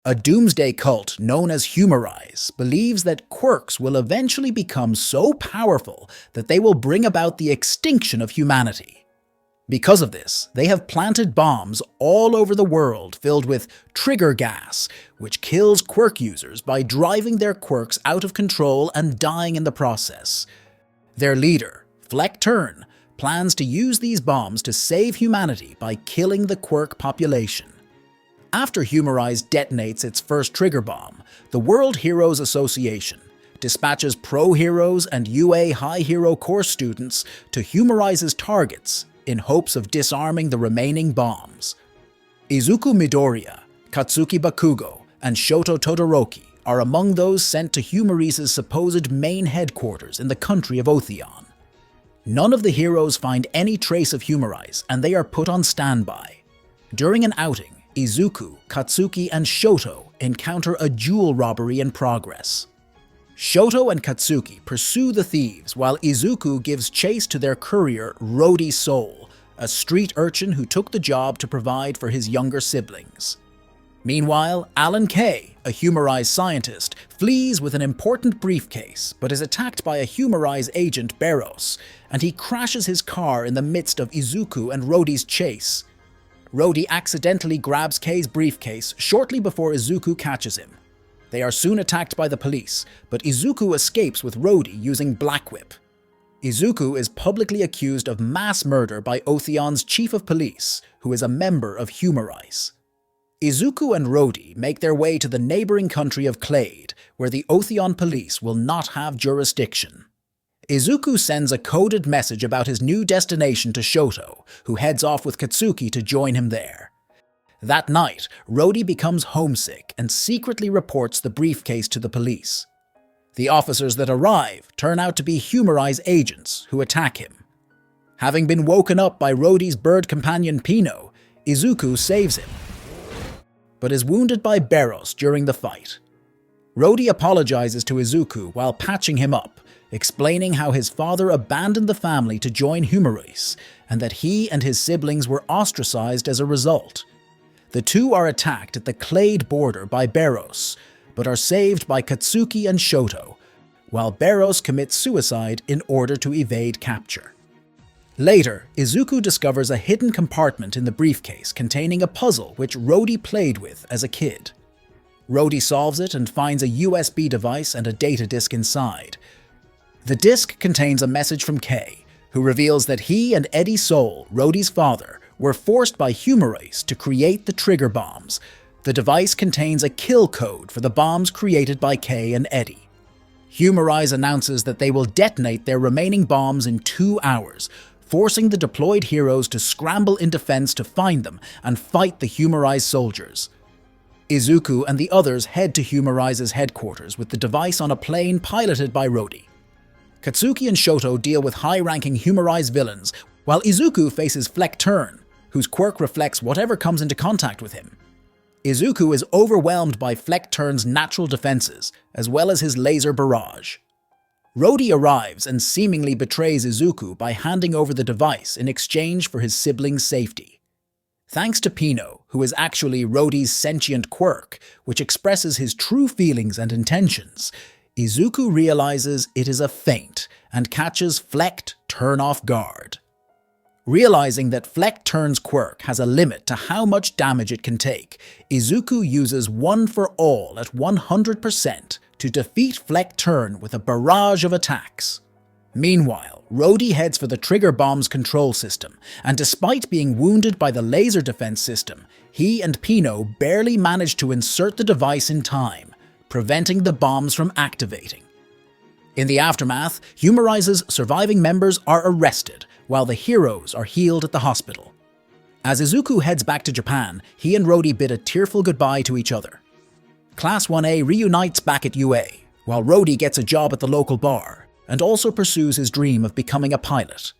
A doomsday cult known as Humarise believes that quirks will eventually become so powerful that they will bring about the extinction of humanity. Because of this, they have planted bombs all over the world filled with trigger gas, which kills quirk users by driving their quirks out of control and dying in the process. Their leader, Fleck Turn, plans to use these bombs to save humanity by killing the quirk population. After Humarise detonates its first trigger bomb, the World Heroes Association dispatches pro-heroes and UA High Hero course students to Humarise's targets in hopes of disarming the remaining bombs. Izuku Midoriya, Katsuki Bakugo, and Shoto Todoroki are among those sent to Humarise's supposed main headquarters in the country of Otheon. None of the heroes find any trace of Humarise, and they are put on standby. During an outing, Izuku, Katsuki, and Shoto encounter a jewel robbery in progress. Shoto and Katsuki pursue the thieves while Izuku gives chase to their courier, Rody Soul, a street urchin who took the job to provide for his younger siblings. Meanwhile, Alan Kay, a Humarise scientist, flees with an important briefcase but is attacked by a Humarise agent, Barros, and he crashes his car in the midst of Izuku and Rody's chase. Rody accidentally grabs Kay's briefcase shortly before Izuku catches him. They are soon attacked by the police, but Izuku escapes with Rody using Black Whip. Izuku is publicly accused of mass murder by Otheon's chief of police, who is a member of Humarise. Izuku and Rody make their way to the neighboring country of Clade, where the Otheon police will not have jurisdiction. Izuku sends a coded message about his new destination to Shoto, who heads off with Katsuki to join him there. That night, Rody becomes homesick and secretly reports the briefcase to the police. The officers that arrive turn out to be Humarise agents who attack him. Having been woken up by Rody's bird companion Pino, Izuku saves him, but is wounded by Barros during the fight. Rody apologizes to Izuku while patching him up, explaining how his father abandoned the family to join Humarise, and that he and his siblings were ostracized as a result. The two are attacked at the Clade border by Barros, but are saved by Katsuki and Shoto, while Barros commits suicide in order to evade capture. Later, Izuku discovers a hidden compartment in the briefcase containing a puzzle which Rody played with as a kid. Rody solves it and finds a USB device and a data disk inside. The disk contains a message from Kay, who reveals that he and Eddie Soul, Rody's father, were forced by Humarise to create the trigger bombs. The device contains a kill code for the bombs created by Kay and Eddie. Humarise announces that they will detonate their remaining bombs in 2 hours, forcing the deployed heroes to scramble in defense to find them and fight the Humarise soldiers. Izuku and the others head to Humarise's headquarters with the device on a plane piloted by Rody. Katsuki and Shoto deal with high-ranking Humarise villains, while Izuku faces Fleck Turn, whose quirk reflects whatever comes into contact with him. Izuku is overwhelmed by Fleck Turn's natural defenses, as well as his laser barrage. Rody arrives and seemingly betrays Izuku by handing over the device in exchange for his siblings' safety. Thanks to Pino, who is actually Rody's sentient quirk, which expresses his true feelings and intentions, Izuku realizes it is a feint and catches Fleck Turn off guard. Realizing that Fleck Turn's quirk has a limit to how much damage it can take, Izuku uses One for All at 100% to defeat Fleck Turn with a barrage of attacks. Meanwhile, Rody heads for the trigger bomb's control system, and despite being wounded by the laser defense system, he and Pino barely manage to insert the device in time, preventing the bombs from activating. In the aftermath, Humarise's surviving members are arrested, while the heroes are healed at the hospital. As Izuku heads back to Japan, he and Rody bid a tearful goodbye to each other. Class 1A reunites back at UA, while Rody gets a job at the local bar, and also pursues his dream of becoming a pilot.